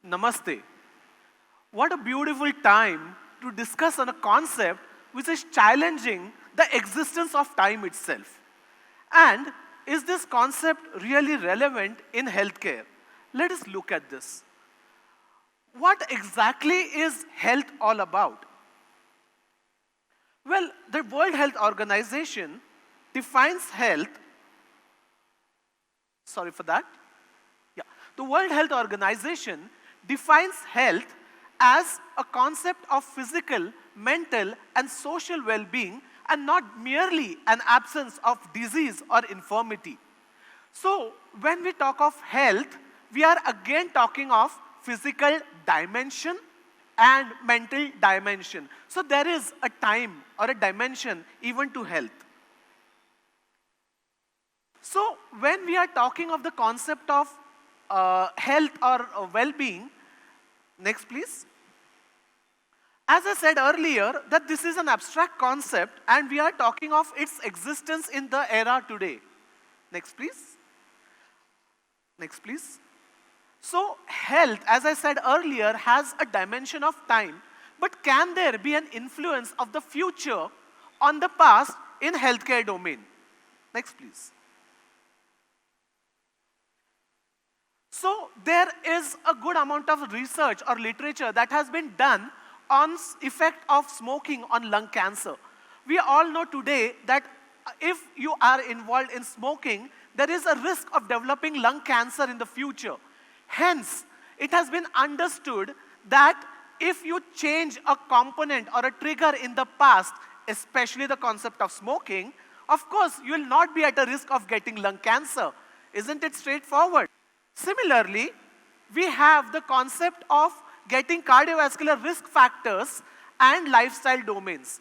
Namaste. What a beautiful time to discuss on a concept which is challenging the existence of time itself. And is this concept really relevant in healthcare? Let us look at this. What exactly is health all about? Well, the World Health Organization defines health, sorry for that. Yeah, the World Health Organization defines health as a concept of physical, mental, and social well-being, and not merely an absence of disease or infirmity. So, when we talk of health, we are again talking of physical dimension and mental dimension. So, there is a time or a dimension even to health. So, when we are talking of the concept of health or well-being, next please. As I said earlier, that this is an abstract concept and we are talking of its existence in the era today. Next please. Next please. So, health, as I said earlier, has a dimension of time, but can there be an influence of the future on the past in healthcare domain? Next please. So, there is a good amount of research or literature that has been done on effect of smoking on lung cancer. We all know today that if you are involved in smoking, there is a risk of developing lung cancer in the future. Hence, it has been understood that if you change a component or a trigger in the past, especially the concept of smoking, of course, you will not be at a risk of getting lung cancer. Isn't it straightforward? Similarly, we have the concept of getting cardiovascular risk factors and lifestyle domains.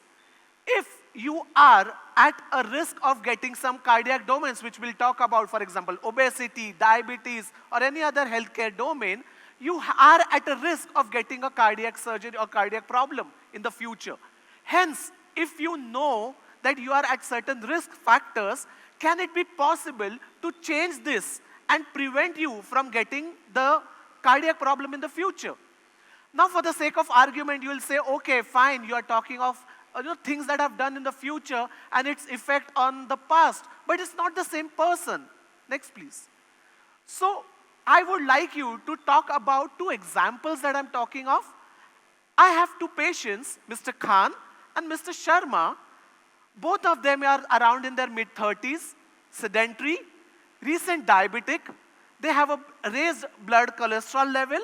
If you are at a risk of getting some cardiac domains, which we'll talk about, for example, obesity, diabetes, or any other healthcare domain, you are at a risk of getting a cardiac surgery or cardiac problem in the future. Hence, if you know that you are at certain risk factors, can it be possible to change this and prevent you from getting the cardiac problem in the future? Now, for the sake of argument, you will say, okay, fine, you are talking of things that have done in the future and its effect on the past, but it's not the same person. Next, please. So, I would like you to talk about two examples that I'm talking of. I have two patients, Mr. Khan and Mr. Sharma. Both of them are around in their mid-30s, sedentary, recent diabetic. They have a raised blood cholesterol level.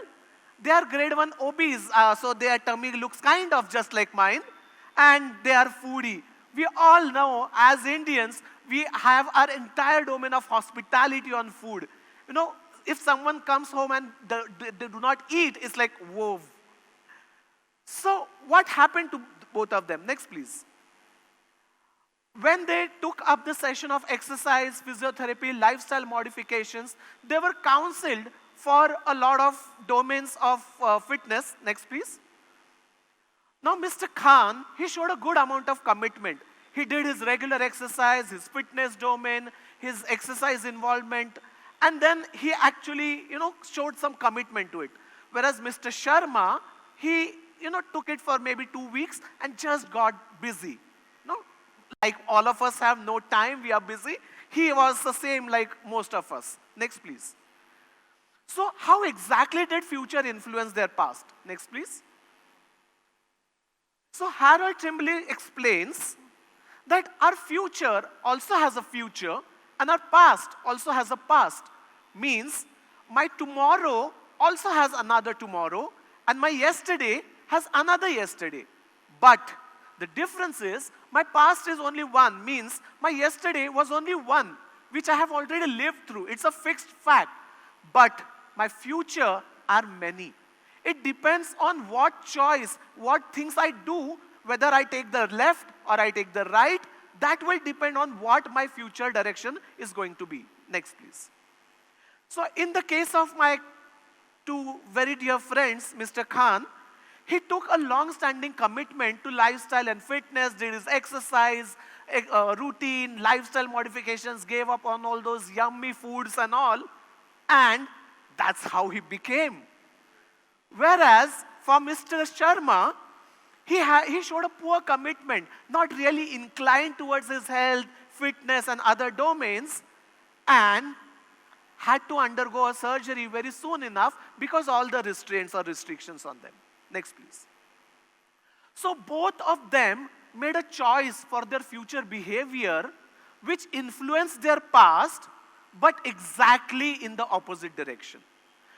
They are grade 1 obese, so their tummy looks kind of just like mine. And they are foodie. We all know, as Indians, we have our entire domain of hospitality on food. You know, if someone comes home and they do not eat, it's like, whoa. So, what happened to both of them? Next, please. When they took up the session of exercise, physiotherapy, lifestyle modifications, they were counseled for a lot of domains of fitness. Next, please. Now, Mr. Khan, he showed a good amount of commitment. He did his regular exercise, his fitness domain, his exercise involvement, and then he actually, showed some commitment to it. Whereas Mr. Sharma, he, took it for maybe 2 weeks and just got busy. Like all of us have no time, we are busy. He was the same like most of us. Next, please. So, how exactly did future influence their past? Next, please. So, Harold Trimbley explains that our future also has a future and our past also has a past. Means, my tomorrow also has another tomorrow and my yesterday has another yesterday. But the difference is, my past is only one, means my yesterday was only one, which I have already lived through. It's a fixed fact. But my future are many. It depends on what choice, what things I do, whether I take the left or I take the right, that will depend on what my future direction is going to be. Next, please. So, in the case of my two very dear friends, Mr. Khan, he took a long-standing commitment to lifestyle and fitness, did his exercise, routine, lifestyle modifications, gave up on all those yummy foods and all, and that's how he became. Whereas for Mr. Sharma, he showed a poor commitment, not really inclined towards his health, fitness, and other domains, and had to undergo a surgery very soon enough because all the restraints or restrictions on them. Next, please. So both of them made a choice for their future behavior which influenced their past, but exactly in the opposite direction.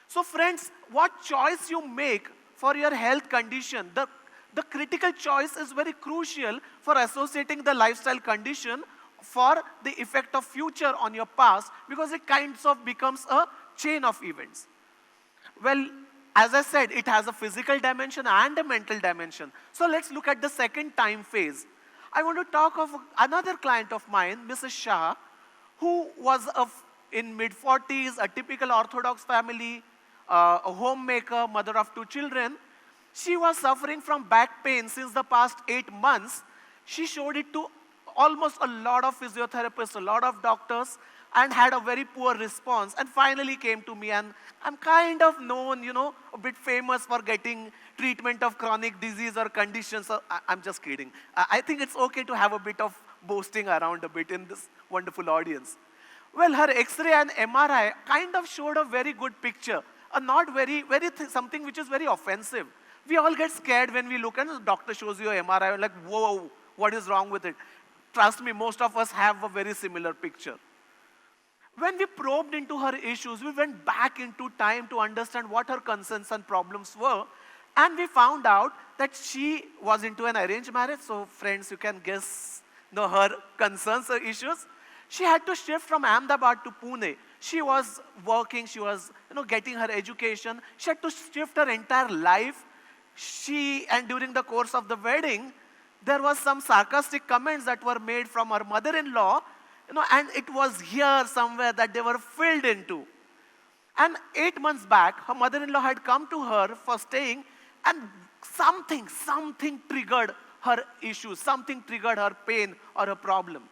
So friends, what choice you make for your health condition, the critical choice is very crucial for associating the lifestyle condition for the effect of future on your past, because it kinds of becomes a chain of events. Well, as I said, it has a physical dimension and a mental dimension. So let's look at the second time phase. I want to talk of another client of mine, Mrs. Shah, who was in mid-40s, a typical Orthodox family, a homemaker, mother of 2 children. She was suffering from back pain since the past 8 months. She showed it to almost a lot of physiotherapists, a lot of doctors, and had a very poor response, and finally came to me. And I'm kind of known, a bit famous for getting treatment of chronic disease or conditions. So I'm just kidding. I think it's okay to have a bit of boasting around a bit in this wonderful audience. Well, her X-ray and MRI kind of showed a very good picture, not something which is very offensive. We all get scared when we look and the doctor shows you a MRI, like, whoa, what is wrong with it? Trust me, most of us have a very similar picture. When we probed into her issues, we went back into time to understand what her concerns and problems were, and we found out that she was into an arranged marriage. So friends, you can guess her concerns, her issues. She had to shift from Ahmedabad to Pune. She was working, she was getting her education. She had to shift her entire life. And during the course of the wedding, there was some sarcastic comments that were made from her mother-in-law, and it was here somewhere that they were filled into. And 8 months back, her mother-in-law had come to her for staying, and something triggered her issues, something triggered her pain or her problem.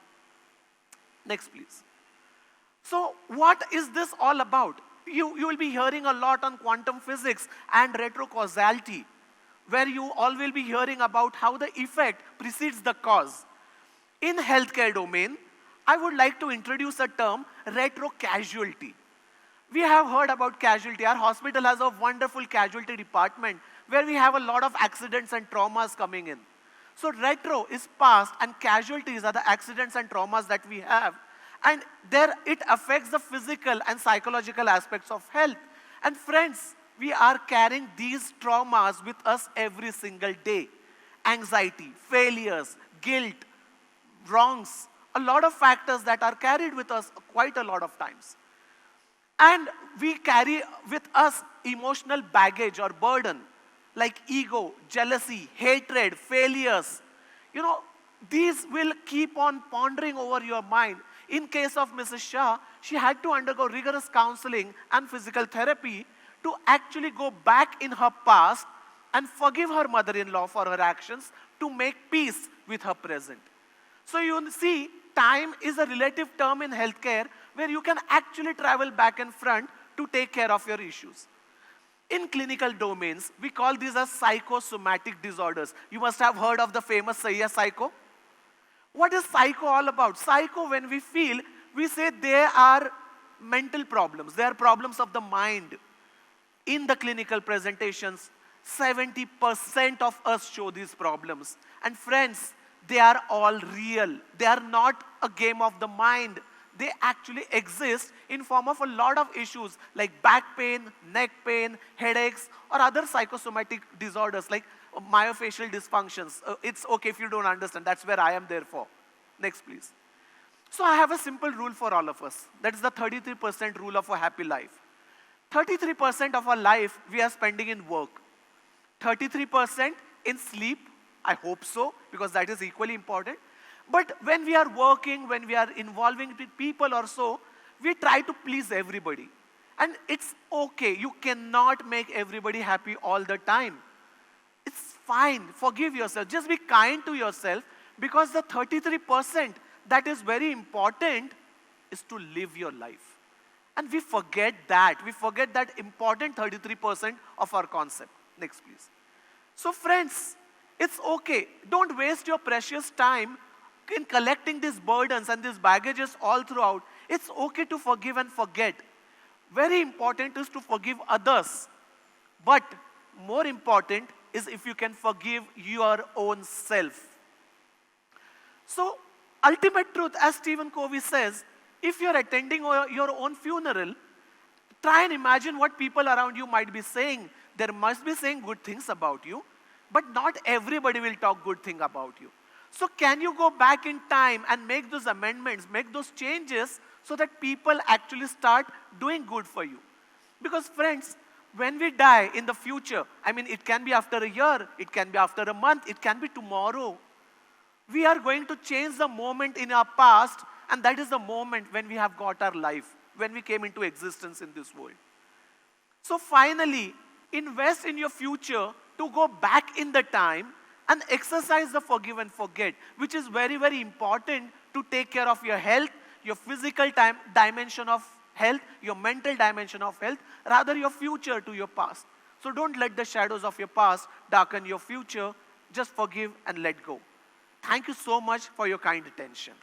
Next, please. So what is this all about? You will be hearing a lot on quantum physics and retrocausality, where you all will be hearing about how the effect precedes the cause. In healthcare domain, I would like to introduce a term, retrocausality. We have heard about casualty. Our hospital has a wonderful casualty department where we have a lot of accidents and traumas coming in. So retro is past and casualties are the accidents and traumas that we have. And there it affects the physical and psychological aspects of health. And friends, we are carrying these traumas with us every single day. Anxiety, failures, guilt, wrongs, a lot of factors that are carried with us quite a lot of times. And we carry with us emotional baggage or burden like ego, jealousy, hatred, failures. These will keep on pondering over your mind. In case of Mrs. Shah, she had to undergo rigorous counseling and physical therapy to actually go back in her past and forgive her mother-in-law for her actions to make peace with her present. So you see, time is a relative term in healthcare where you can actually travel back and front to take care of your issues. In clinical domains, we call these as psychosomatic disorders. You must have heard of the famous psycho. What is psycho all about? Psycho, when we feel, we say they are mental problems. They are problems of the mind. In the clinical presentations, 70% of us show these problems. And friends, they are all real. They are not a game of the mind. They actually exist in form of a lot of issues like back pain, neck pain, headaches, or other psychosomatic disorders like myofascial dysfunctions. It's okay if you don't understand. That's where I am there for. Next, please. So I have a simple rule for all of us. That is the 33% rule of a happy life. 33% of our life we are spending in work. 33% in sleep. I hope so, because that is equally important. But when we are working, when we are involving with people or so, we try to please everybody. And it's okay. You cannot make everybody happy all the time. It's fine. Forgive yourself. Just be kind to yourself, because the 33% that is very important is to live your life. And we forget that. We forget that important 33% of our concept. Next, please. So friends, it's okay. Don't waste your precious time in collecting these burdens and these baggages all throughout. It's okay to forgive and forget. Very important is to forgive others. But more important is if you can forgive your own self. So, ultimate truth, as Stephen Covey says, if you're attending your own funeral, try and imagine what people around you might be saying. There must be saying good things about you, but not everybody will talk good thing about you. So can you go back in time and make those amendments, make those changes so that people actually start doing good for you? Because friends, when we die in the future, I mean, it can be after a year, it can be after a month, it can be tomorrow. We are going to change the moment in our past, and that is the moment when we have got our life, when we came into existence in this world. So finally, invest in your future to go back in the time and exercise the forgive and forget, which is very, very important to take care of your health, your physical dimension of health, your mental dimension of health, rather your future to your past. So don't let the shadows of your past darken your future. Just forgive and let go. Thank you so much for your kind attention.